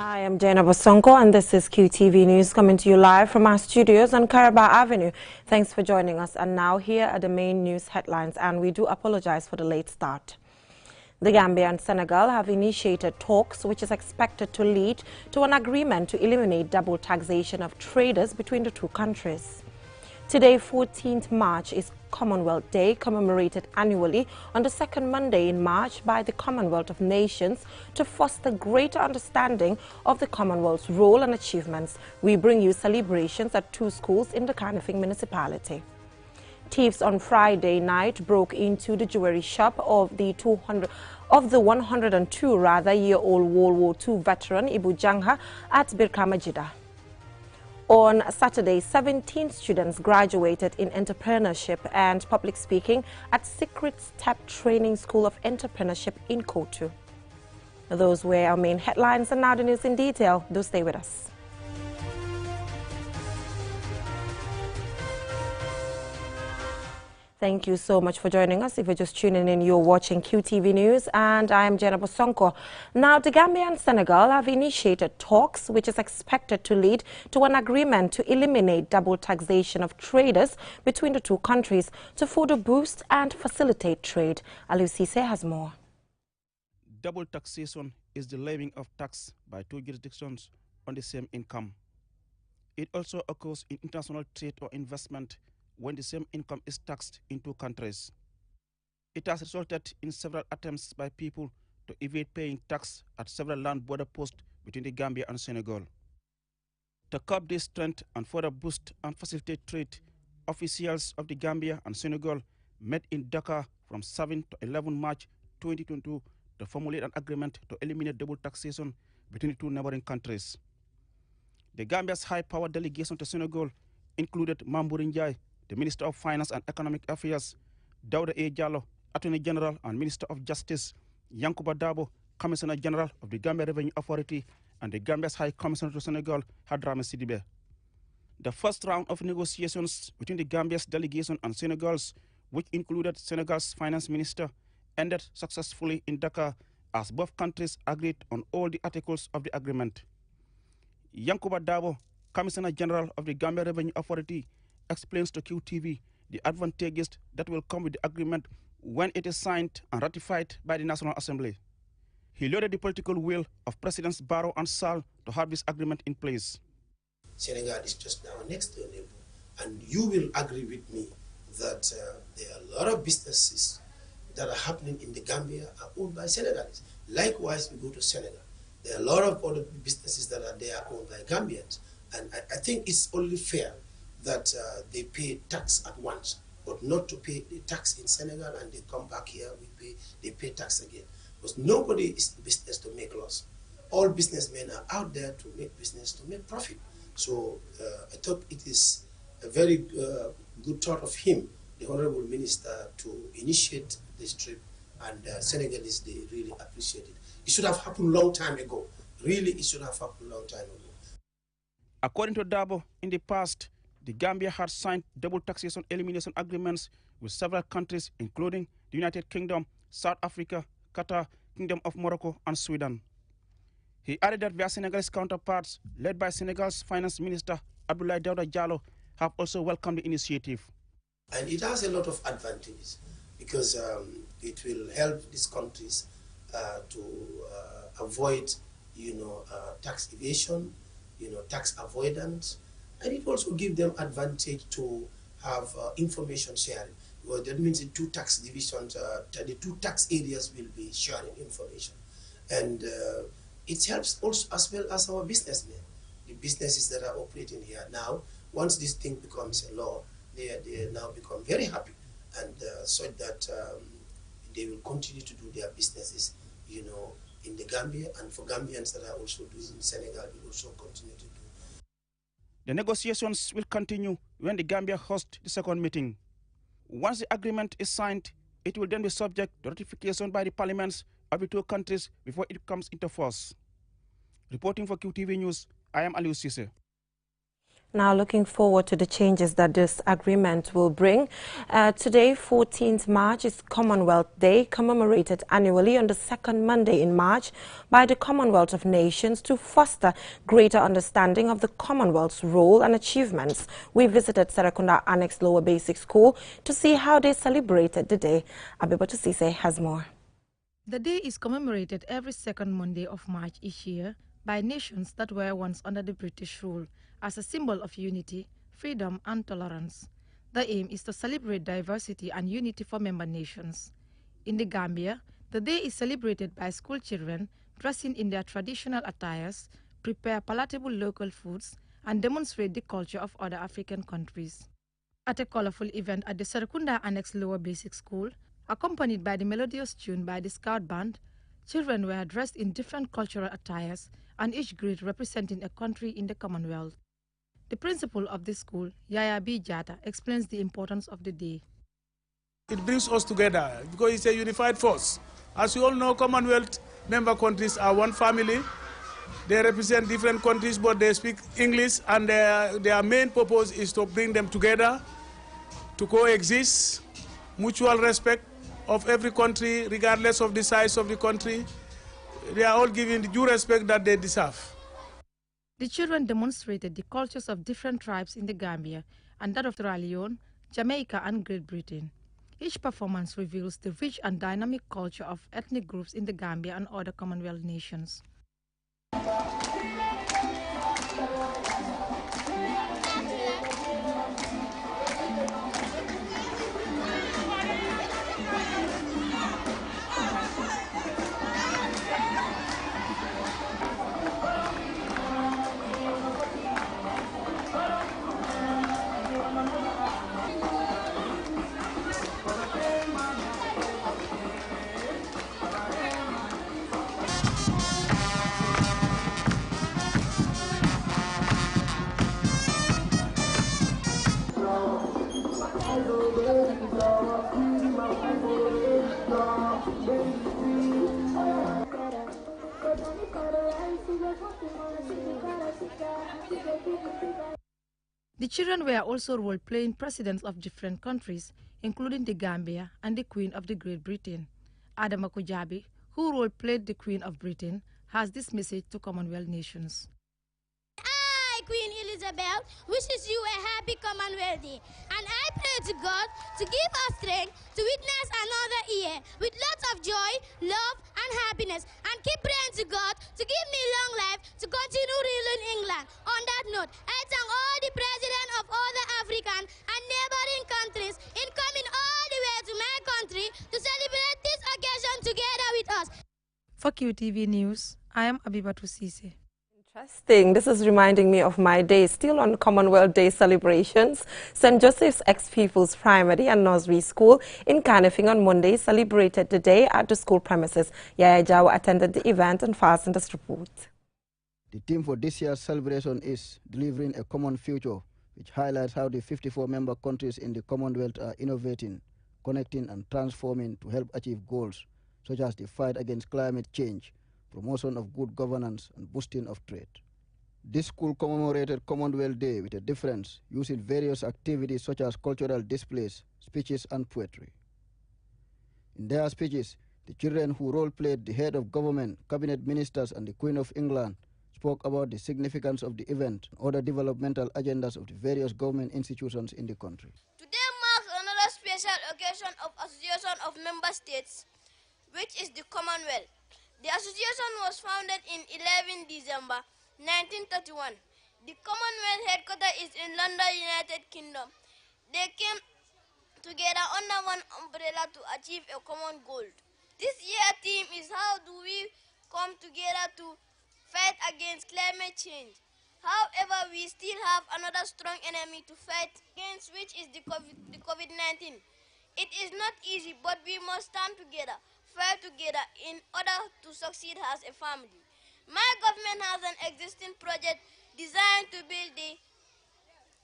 I am Jaina Bosonko, and this is QTV News coming to you live from our studios on Carnival Avenue. Thanks for joining us. And now here are the main news headlines, and we do apologize for the late start. The Gambia and Senegal have initiated talks which is expected to lead to an agreement to eliminate double taxation of traders between the two countries. Today, 14th March, is Commonwealth Day, commemorated annually on the second Monday in March by the Commonwealth of Nations to foster greater understanding of the Commonwealth's role and achievements. We bring you celebrations at two schools in the Carnival municipality. Thieves on Friday night broke into the jewelry shop of the 102-year-old World War II veteran Ibu Jangha at Birkamajida. On Saturday, 17 students graduated in entrepreneurship and public speaking at Secret Step Training School of Entrepreneurship in Kotu. Those were our main headlines, and now the news in detail. Do stay with us. Thank you so much for joining us. If you're just tuning in, you're watching QTV News, and I am Jaina Bosonko. Now, the Gambia and Senegal have initiated talks which is expected to lead to an agreement to eliminate double taxation of traders between the two countries to further boost and facilitate trade. Aliou Cisse has more. Double taxation is the levying of tax by two jurisdictions on the same income. It also occurs in international trade or investment when the same income is taxed in two countries. It has resulted in several attempts by people to evade paying tax at several land border posts between the Gambia and Senegal. To curb this trend and further boost and facilitate trade, officials of the Gambia and Senegal met in Dakar from 7 to 11 March 2022 to formulate an agreement to eliminate double taxation between the two neighboring countries. The Gambia's high-power delegation to Senegal included Mambouri Ndiaye, the Minister of Finance and Economic Affairs, Dawda A. Jallow, Attorney General and Minister of Justice, Yankuba Dabo, Commissioner General of the Gambia Revenue Authority, and the Gambia's High Commissioner to Senegal, Hadrame Sidibe. The first round of negotiations between the Gambia's delegation and Senegal's, which included Senegal's Finance Minister, ended successfully in Dakar as both countries agreed on all the articles of the agreement. Yankuba Dabo, Commissioner General of the Gambia Revenue Authority, explains to QTV the advantages that will come with the agreement when it is signed and ratified by the National Assembly. He lauded the political will of Presidents Barrow and Sall to have this agreement in place. Senegal is just our next door neighbor, and you will agree with me that there are a lot of businesses that are happening in the Gambia are owned by Senegalese. Likewise, we go to Senegal. There are a lot of other businesses that are there owned by Gambians, and I think it's only fair that they pay tax at once, but not to pay the tax in Senegal and they come back here, they pay tax again. Because nobody is in business to make loss. All businessmen are out there to make business, to make profit. So I thought it is a very good thought of him, the Honorable Minister, to initiate this trip, and Senegalese, they really appreciate it. It should have happened a long time ago. Really, it should have happened a long time ago. According to Dabo, in the past, the Gambia had signed double taxation elimination agreements with several countries, including the United Kingdom, South Africa, Qatar, Kingdom of Morocco, and Sweden. He added that their Senegalese counterparts, led by Senegal's Finance Minister Abdoulaye Dawda Jallow, have also welcomed the initiative. And it has a lot of advantages because it will help these countries to avoid, tax evasion, tax avoidance. And it also gives them advantage to have information sharing. Well, that means the two tax divisions, the two tax areas will be sharing information. And it helps also as well as our businessmen, the businesses that are operating here. Now, once this thing becomes a law, they now become very happy, and so that they will continue to do their businesses, in the Gambia, and for Gambians that are also doing in Senegal, will also continue to do. The negotiations will continue when the Gambia hosts the second meeting. Once the agreement is signed, it will then be subject to ratification by the parliaments of the two countries before it comes into force. Reporting for QTV News, I am Aliou Cisse. Now looking forward to the changes that this agreement will bring. Today, 14th March, is Commonwealth Day, commemorated annually on the second Monday in March by the Commonwealth of Nations to foster greater understanding of the Commonwealth's role and achievements. We visited Serekunda Annex Lower Basic School to see how they celebrated the day. Abibatu Sise has more. The day is commemorated every second Monday of March each year by nations that were once under the British rule as a symbol of unity, freedom and tolerance. The aim is to celebrate diversity and unity for member nations. In the Gambia, the day is celebrated by school children dressing in their traditional attires, prepare palatable local foods and demonstrate the culture of other African countries. At a colorful event at the Serekunda Annex Lower Basic School, accompanied by the melodious tune by the Scout Band, children were dressed in different cultural attires and each grade representing a country in the Commonwealth. The principal of the school, Yaya B. Jata, explains the importance of the day. It brings us together because it's a unified force. As you all know, Commonwealth member countries are one family. They represent different countries, but they speak English, and their main purpose is to bring them together, to coexist, mutual respect of every country, regardless of the size of the country. They are all given the due respect that they deserve. The children demonstrated the cultures of different tribes in the Gambia and that of Sierra Leone, Jamaica and Great Britain. Each performance reveals the rich and dynamic culture of ethnic groups in the Gambia and other Commonwealth nations. The children were also role-playing presidents of different countries, including the Gambia and the Queen of the Great Britain. Adama Kujabi, who role-played the Queen of Britain, has this message to Commonwealth nations. Queen Elizabeth wishes you a happy Commonwealth Day, and I pray to God to give us strength to witness another year with lots of joy, love and happiness, and keep praying to God to give me long life to continue ruling England. On that note, I thank all the presidents of other African and neighboring countries in coming all the way to my country to celebrate this occasion together with us. For QTV News, I am Abibatu Sise. Interesting. This is reminding me of my day, still on Commonwealth Day celebrations. St. Joseph's ex-People's Primary and Nursery School in Carnival on Monday celebrated the day at the school premises. Yaya Jawa attended the event and fastened this report. The theme for this year's celebration is Delivering a Common Future, which highlights how the 54 member countries in the Commonwealth are innovating, connecting and transforming to help achieve goals such as the fight against climate change, promotion of good governance, and boosting of trade. This school commemorated Commonwealth Day with a difference, using various activities such as cultural displays, speeches, and poetry. In their speeches, the children who role-played the head of government, cabinet ministers, and the Queen of England spoke about the significance of the event and other developmental agendas of the various government institutions in the country. Today marks another special occasion of Association of Member States, which is the Commonwealth. The association was founded in 11 December 1931. The Commonwealth headquarters is in London, United Kingdom. They came together under one umbrella to achieve a common goal. This year's theme is how do we come together to fight against climate change. However, we still have another strong enemy to fight against, which is the COVID-19. It is not easy, but we must stand together, fight together in order to succeed as a family. My government has an existing project designed to build the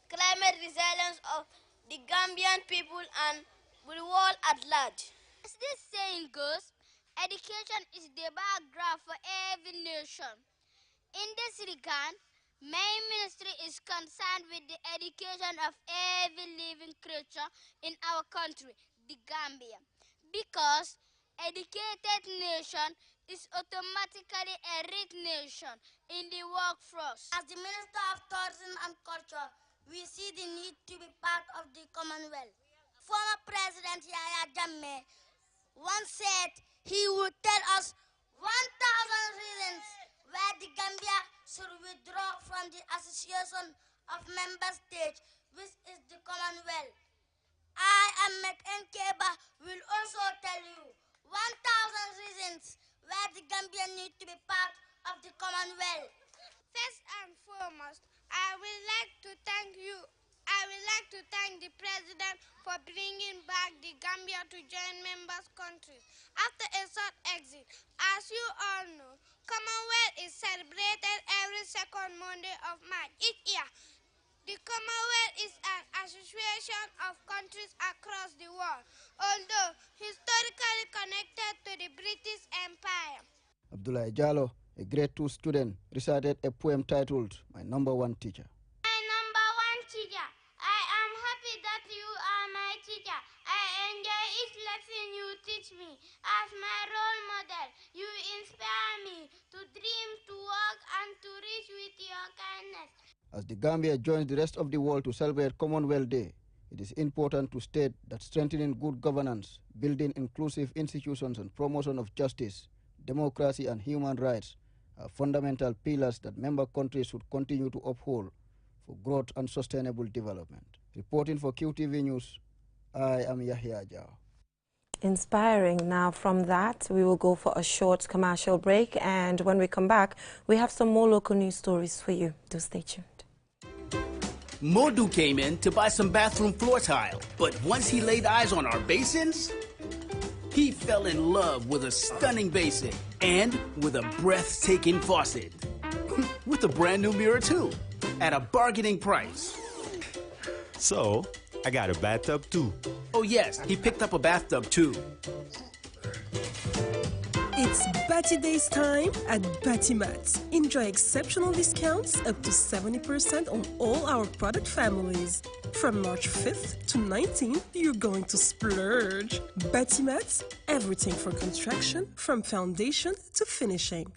climate resilience of the Gambian people and the world at large. As this saying goes, education is the background for every nation. In this regard, My ministry is concerned with the education of every living creature in our country, the Gambia, because educated nation is automatically a rich nation in the workforce. As the Minister of Tourism and Culture, we see the need to be part of the Commonwealth. Former President Yahya Jammeh once said he would tell us 1,000 reasons why the Gambia should withdraw from the Association of Member States, which is the Commonwealth. I, Ahmed Nkeba, will also tell you 1,000 reasons why the Gambia needs to be part of the Commonwealth. First and foremost, I would like to thank the President for bringing back the Gambia to join members countries after a short exit. As you all know, Commonwealth is celebrated every second Monday of March each year. The Commonwealth is an association of countries across the world, although historically connected to the British Empire. Abdullah Jallo, a grade 2 student, recited a poem titled My Number One Teacher. My number one teacher, I am happy that you are my teacher. I enjoy each lesson you teach me. As my role model, you inspire me to dream, to work, and to reach with your kindness. As the Gambia joins the rest of the world to celebrate Commonwealth Day, it is important to state that strengthening good governance, building inclusive institutions, and promotion of justice, democracy, and human rights are fundamental pillars that member countries should continue to uphold for growth and sustainable development. Reporting for QTV News, I am Yahya Jao. Inspiring. Now from that, we will go for a short commercial break, and when we come back, we have some more local news stories for you. Do stay tuned. Modu came in to buy some bathroom floor tile, but once he laid eyes on our basins, he fell in love with a stunning basin and with a breathtaking faucet. With a brand new mirror too, at a bargaining price. So, I got a bathtub too. Oh yes, he picked up a bathtub too. It's Batty Days time at Batty-Mats. Enjoy exceptional discounts up to 70% on all our product families. From March 5th to 19th, you're going to splurge. Batty-Mats, everything for construction, from foundation to finishing.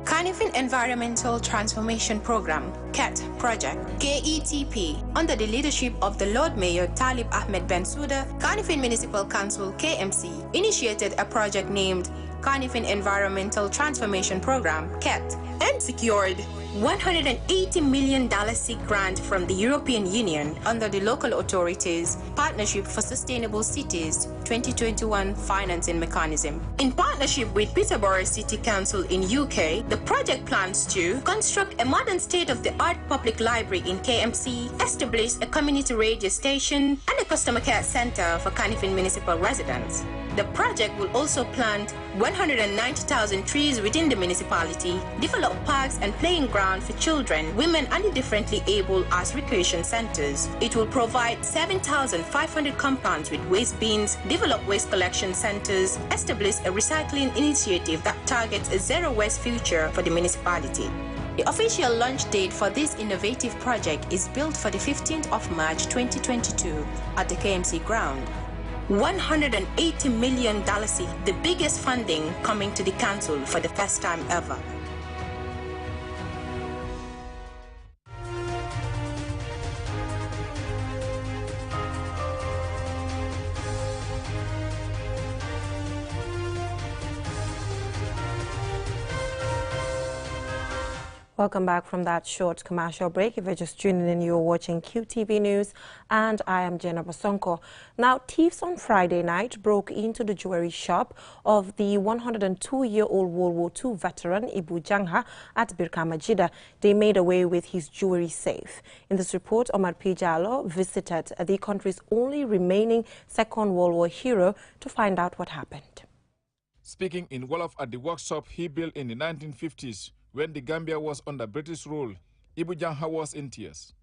Carnival Environmental Transformation Program, CAT project, KETP, under the leadership of the Lord Mayor Talib Ahmed Bensouda, Carnival Municipal Council, KMC, initiated a project named Carnival Environmental Transformation Program, CAT, and secured $180 million seed grant from the European Union under the Local Authorities Partnership for Sustainable Cities 2021 financing mechanism. In partnership with Peterborough City Council in UK, the project plans to construct a modern state-of-the-art public library in KMC, establish a community radio station, and a customer care center for Carnival municipal residents. The project will also plant 190,000 trees within the municipality, develop parks and playing ground for children, women, and the differently able as recreation centers. It will provide 7,500 compounds with waste bins, develop waste collection centers, establish a recycling initiative that targets a zero waste future for the municipality. The official launch date for this innovative project is built for the 15th of March 2022 at the KMC ground. $180 million, the biggest funding coming to the council for the first time ever. Welcome back from that short commercial break. If you're just tuning in, you're watching QTV News, and I am Jenna Basonko. Now, thieves on Friday night broke into the jewelry shop of the 102-year-old World War II veteran Ibu Jangha at Birkama Jida. They made away with his jewelry safe. In this report, Omar P. Jallo visited the country's only remaining Second World War hero to find out what happened. Speaking in Wolof at the workshop he built in the 1950s, when the Gambia was under British rule, Ibu Jangha was in tears.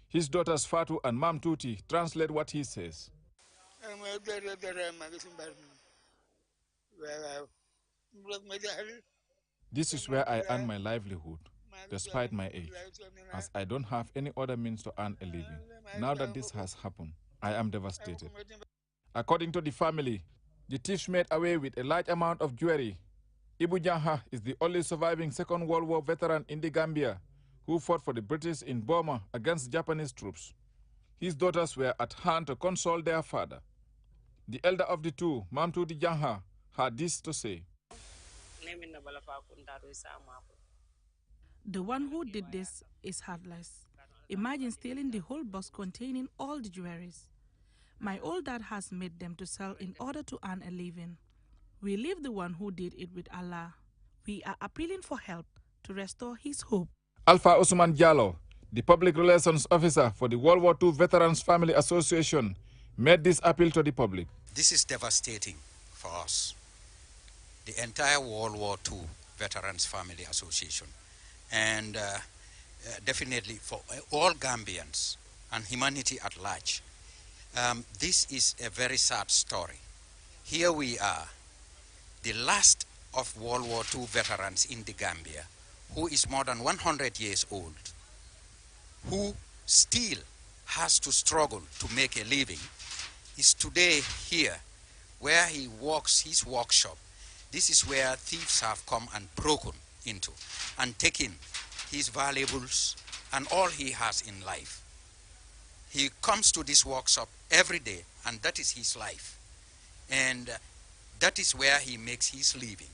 His daughters Fatu and Mam Tuti translate what he says. This is where I earn my livelihood, despite my age, as I don't have any other means to earn a living. Now that this has happened, I am devastated. According to the family, the thieves made away with a large amount of jewelry. Ibu Janha is the only surviving Second World War veteran in the Gambia who fought for the British in Burma against Japanese troops. His daughters were at hand to console their father. The elder of the two, Mamtuti Janha, had this to say. The one who did this is heartless. Imagine stealing the whole box containing all the jewelries. My old dad has made them to sell in order to earn a living. We leave the one who did it with Allah. We are appealing for help to restore his hope. Alpha Usman Jallo, the public relations officer for the World War II Veterans Family Association, made this appeal to the public. This is devastating for us, the entire World War II Veterans Family Association, and definitely for all Gambians and humanity at large. This is a very sad story. Here we are, the last of World War II veterans in the Gambia, who is more than 100 years old, who still has to struggle to make a living, is today here where he works his workshop. This is where thieves have come and broken into and taken his valuables and all he has in life. He comes to this workshop every day, and that is his life. And that is where he makes his living.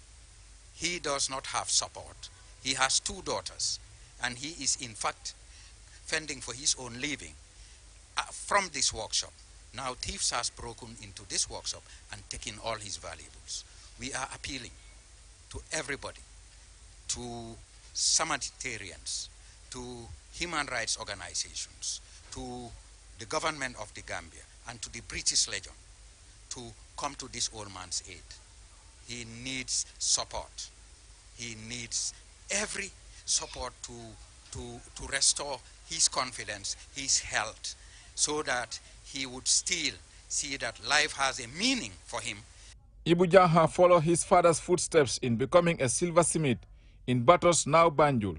He does not have support. He has two daughters, and he is in fact fending for his own living from this workshop. Now thieves has broken into this workshop and taken all his valuables. We are appealing to everybody, to humanitarians, to human rights organizations, to the government of the Gambia, and to the British Legion to come to this old man's aid. He needs support. He needs every support to restore his confidence, his health, so that he would still see that life has a meaning for him. Ibu Janha followed his father's footsteps in becoming a silversmith in Batos, now Banjul.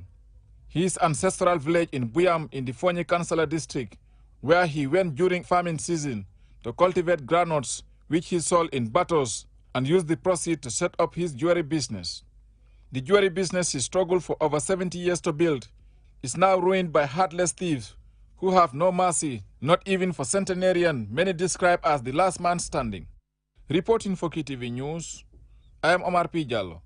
His ancestral village in Buyam in the Fonyi Kansala district, where he went during farming season to cultivate groundnuts, which he sold in Batos and used the proceeds to set up his jewelry business. The jewelry business he struggled for over 70 years to build is now ruined by heartless thieves who have no mercy, not even for centenarian many describe as the last man standing. Reporting for KTV News, I am Omar P. Jallo.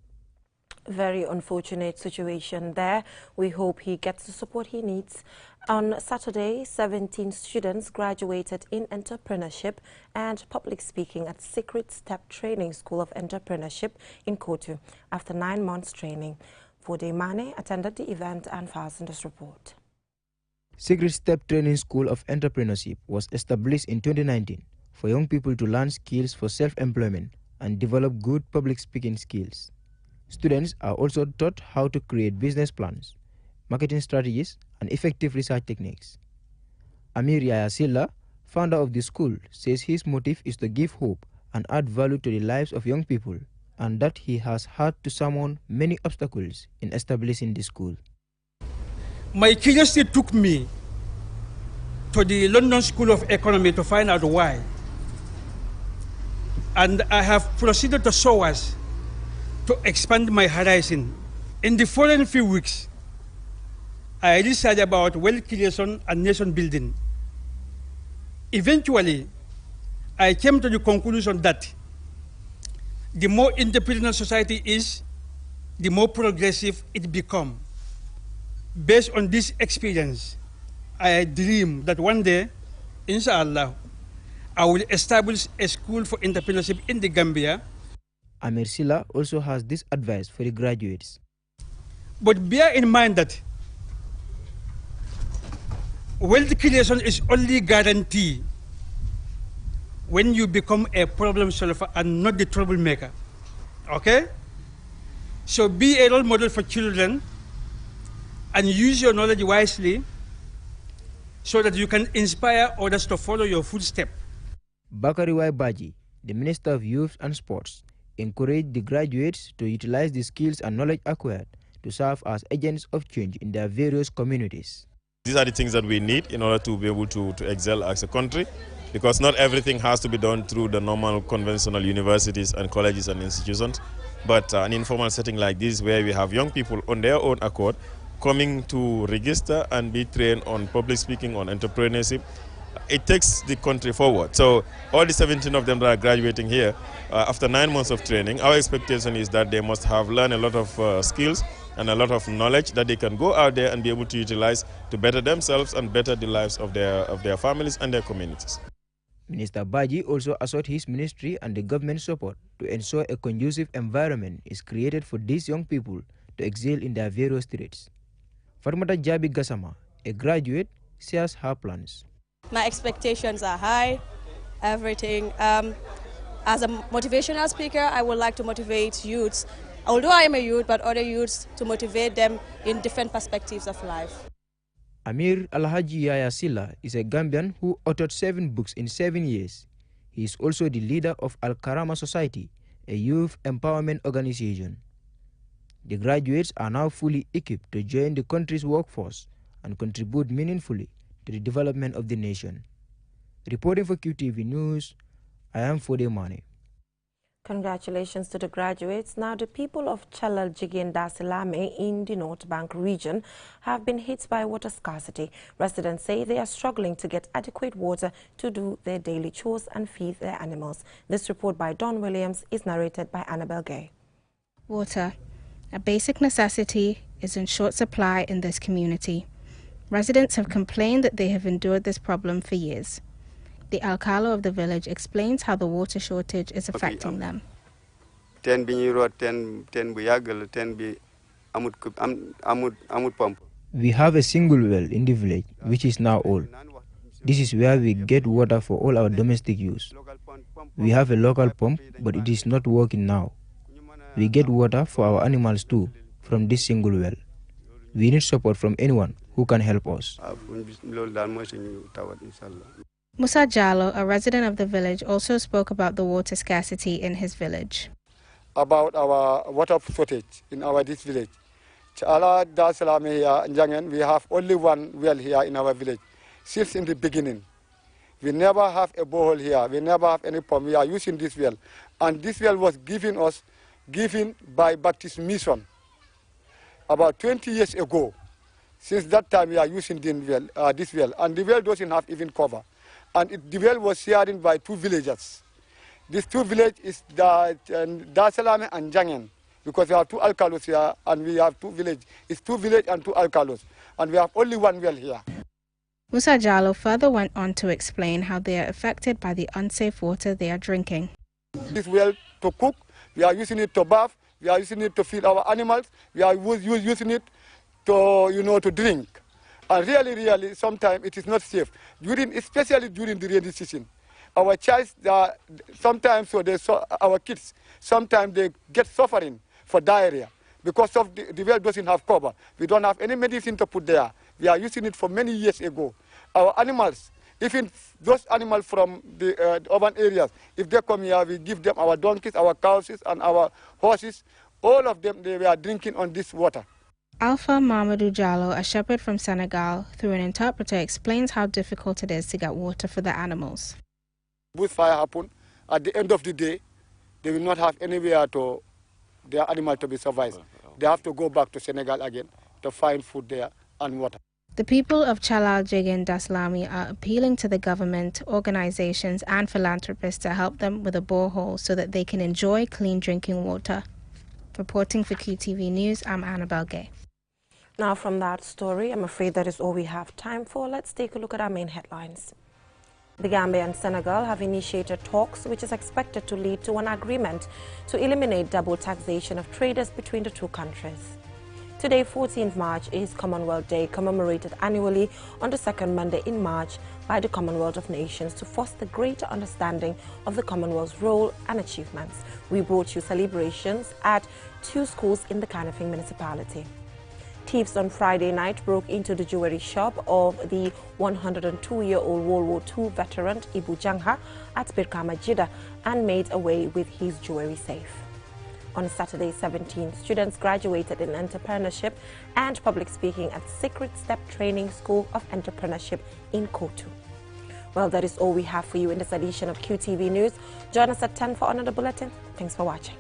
Very unfortunate situation there. We hope he gets the support he needs. On Saturday, 17 students graduated in entrepreneurship and public speaking at Secret Step Training School of Entrepreneurship in Kotu after 9 months training. Fode Mane attended the event and files in this report. Secret Step Training School of Entrepreneurship was established in 2019 for young people to learn skills for self-employment and develop good public speaking skills. Students are also taught how to create business plans, marketing strategies, and effective research techniques. Amir Yaya Silla, founder of the school, says his motive is to give hope and add value to the lives of young people, and that he has had to surmount many obstacles in establishing the school. My curiosity took me to the London School of Economy to find out why. And I have proceeded to SOAS to expand my horizon. In the following few weeks, I researched about wealth creation and nation building. Eventually, I came to the conclusion that the more entrepreneurial society is, the more progressive it becomes. Based on this experience, I dream that one day, inshallah, I will establish a school for entrepreneurship in the Gambia. Amir Silla also has this advice for the graduates. But bear in mind that wealth creation is only guaranteed when you become a problem solver and not the troublemaker. Okay? So be a role model for children and use your knowledge wisely so that you can inspire others to follow your footsteps. Bakari Waibaji, the Minister of Youth and Sports, encouraged the graduates to utilize the skills and knowledge acquired to serve as agents of change in their various communities. These are the things that we need in order to be able to excel as a country, because not everything has to be done through the normal conventional universities and colleges and institutions, but an informal setting like this where we have young people on their own accord coming to register and be trained on public speaking, on entrepreneurship, it takes the country forward. So all the 17 of them that are graduating here, after 9 months of training, our expectation is that they must have learned a lot of skills and a lot of knowledge that they can go out there and be able to utilize to better themselves and better the lives of their families and their communities. Minister Baji also assured his ministry and the government support to ensure a conducive environment is created for these young people to excel in their various trades. Farmata Jabi Gassama, a graduate, shares her plans. My expectations are high, everything. As a motivational speaker, I would like to motivate youths, although I am a youth, but other youths, to motivate them in different perspectives of life. Amir Alhaji Yaya Silla is a Gambian who authored 7 books in 7 years. He is also the leader of Al Karama Society, a youth empowerment organization. The graduates are now fully equipped to join the country's workforce and contribute meaningfully to the development of the nation. Reporting for QTV News, I am Fode Mane. Congratulations to the graduates. Now, the people of Chalal Jigin Dasilame in the North Bank region have been hit by water scarcity. Residents say they are struggling to get adequate water to do their daily chores and feed their animals. This report by Don Williams is narrated by Annabelle Gay. Water, a basic necessity, is in short supply in this community. Residents have complained that they have endured this problem for years. The alcalde of the village explains how the water shortage is affecting them. We have a single well in the village, which is now old. This is where we get water for all our domestic use. We have a local pump, but it is not working now. We get water for our animals too, from this single well. We need support from anyone who can help us. Musa Jallo, a resident of the village, also spoke about the water scarcity in his village. About our water shortage in this village. Chala Dasalame here in Jangen, we have only one well here in our village. Since in the beginning, we never have a borehole here. We never have any pump. We are using this well, and this well was given by Baptist Mission about 20 years ago. Since that time, we are using this well, and the well doesn't have even cover. And the well was shared by 2 villages. These 2 villages is Dasalame and Jangen, because we have 2 alcalos here, and we have 2 villages. It's 2 villages and 2 alcalos, and we have only one well here. Musa Jallo further went on to explain how they are affected by the unsafe water they are drinking. This well to cook, we are using it to bath, we are using it to feed our animals, we are using it to, to drink. And really, sometimes it is not safe, especially during the rainy season. Our child, sometimes our kids, sometimes they get suffering for diarrhea because of the well doesn't have cover. We don't have any medicine to put there. We are using it for many years ago. Our animals, even those animals from the urban areas, if they come here, we give them our donkeys, our cows, and our horses. All of them, they were drinking on this water. Alpha Mamadou Jallo, a shepherd from Senegal, through an interpreter, explains how difficult it is to get water for the animals. Bushfire happen, at the end of the day, they will not have anywhere to their animal to be survived. They have to go back to Senegal again to find food there and water. The people of Chalal Jigin Daslami are appealing to the government, organizations and philanthropists to help them with a borehole so that they can enjoy clean drinking water. Reporting for QTV News, I'm Annabelle Gay. Now from that story, I'm afraid that is all we have time for. Let's take a look at our main headlines. The Gambia and Senegal have initiated talks which is expected to lead to an agreement to eliminate double taxation of traders between the 2 countries. Today, 14th March, is Commonwealth Day, commemorated annually on the 2nd Monday in March by the Commonwealth of Nations to foster greater understanding of the Commonwealth's role and achievements. We brought you celebrations at 2 schools in the Carnival municipality. Thieves on Friday night broke into the jewelry shop of the 102-year-old World War II veteran Ibu Jangha at Birkama, Jeddah, and made away with his jewelry safe. On Saturday 17th, students graduated in entrepreneurship and public speaking at Secret Step Training School of Entrepreneurship in Kotu. Well, that is all we have for you in this edition of QTV News. Join us at 10 for another bulletin. Thanks for watching.